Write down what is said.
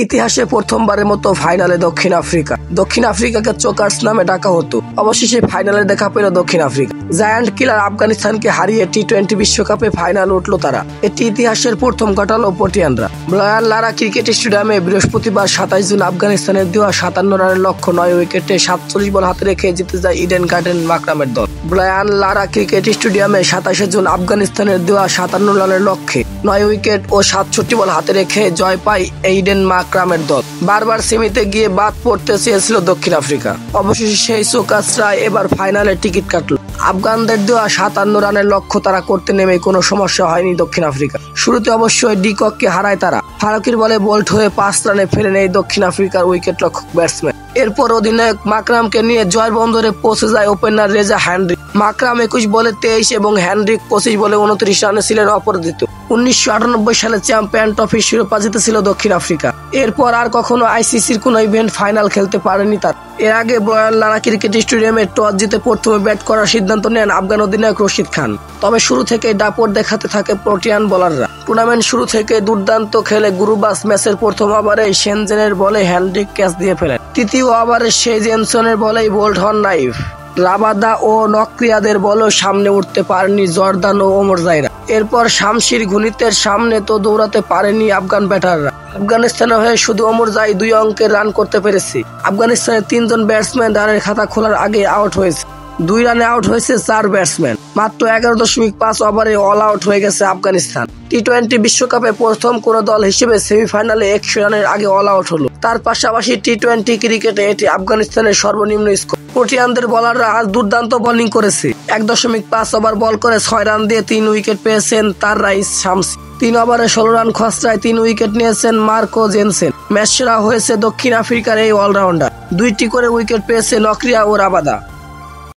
ইতিহাসে প্রথমবারের মতো ফাইনালে দক্ষিণ আফ্রিকাকে চোকার্স নামে ডাকা হতো। অবশেষে ফাইনালে দেখা পেল দক্ষিণ আফ্রিকা। জায়ান্ট কিলার আফগানিস্তানকে হারিয়ে টি-20 বিশ্বকাপে ফাইনাল উঠল তারা। এটি ইতিহাসের প্রথম ঘটালো পটিয়ানরা। ব্রায়ান লারা ক্রিকেট স্টেডিয়ামে বৃহস্পতিবার 27 জুন আফগানিস্তানের দেওয়া 57 রানের লক্ষ্য 9 উইকেটে 47 বল হাতে রেখে জিতে যায় ইডেন গার্ডেন মাকরামের দল। ব্রায়ান লারা ক্রিকেট স্টেডিয়ামে 27 জুন আফগানিস্তানের দেওয়া 57 রানের লক্ষ্যে 9 উইকেট ও 67 বল হাতে রেখে জয় পায় ইডেন মাকরামের দল। বারবার সেমিতে গিয়ে বাদ পড়তে চেয়েছিল দক্ষিণ আফ্রিকা। অবশেষে সেই চোকার্সরা এবার ফাইনালে টিকিট কাটল। আফগানদের দেওয়া 57 রানের লক্ষ্য তারা করতে নেমে কোনো সমস্যা হয়নি দক্ষিণ আফ্রিকা। শুরুতে অবশ্যই ডিককে হারায় তারা। ফারুকির বলে বোল্ট হয়ে 5 রানে ফেলে নেয় দক্ষিণ আফ্রিকার উইকেট রক্ষক ব্যাটসম্যান। এরপর অধিনায়ক মাকরামকে নিয়ে জয়ের বন্দরে পৌঁছে যায় ওপেনার রেজা হেনরিক। মাকরাম 21 বলে 23 এবং হেনরিক 25 বলে 29 রানে ছিলেন অপরাজিত। 1998 সালে চ্যাম্পিয়ন ট্রফির শিরোপা জিতেছিল দক্ষিণ আফ্রিকা। এরপর আর কখনো আইসিসির কোনো ইভেন্ট ফাইনাল খেলতে পারেনি তারা। এর আগে ব্রায়ান লারা ক্রিকেট স্টেডিয়ামে টস জিতে প্রথমে ব্যাট করার সিদ্ধান্ত নেন আফগান অধিনায়ক রশিদ খান। তবে শুরু থেকেই দাপট দেখাতে থাকে প্রোটিয়ান বোলাররা। টুর্নামেন্ট শুরু থেকে দুর্দান্ত খেলে গুরুবাস ম্যাচের প্রথম ওভারে শেনজেনের বলে হেনরিক ক্যাচ দিয়ে ফেলেন। তৃতীয় ওভারে জেনসনের বলেই বোল্ট হন নাইফ। রাবাদা ও নক্রিয়াদের বলেও সামনে উঠতে পারেনি জর্দান ও ওমর জাইরা। এরপর শামশির ঘুনিতের সামনে তো দৌড়াতে পারেনি আফগান ব্যাটাররা। আফগানিস্তানের হয়ে শুধু ওমর জাই 2 অঙ্কের রান করতে পেরেছে। আফগানিস্তানের 3 জন ব্যাটসম্যান রানের খাতা খোলার আগে আউট হয়েছে। 2 রানে আউট হয়েছে 4 ব্যাটসম্যান। মাত্র 11.5 ওভারে অল আউট হয়ে গেছে আফগানিস্তান। টি-20 বিশ্বকাপে প্রথম কোন দল হিসেবে সেমিফাইনালে 100 রানের আগে অল আউট হলো। তার পাশাপাশি টি-20 ক্রিকেটে এটি আফগানিস্তানের সর্বনিম্ন স্কোর। প্রোটিয়ানদের বোলাররা আজ দুর্দান্ত বোলিং করেছে। 1.5 ওভার বল করে 6 রান দিয়ে 3 উইকেট পেয়েছেন তার রাইস শামসি। 3 ওভারে 16 রান খসড়ায় 3 উইকেট নিয়েছেন মার্কো জেনসেন। ম্যাচ সেরা হয়েছে দক্ষিণ আফ্রিকার এই অলরাউন্ডার। 2টি করে উইকেট পেয়েছে নক্রিয়া ও রাবাদা।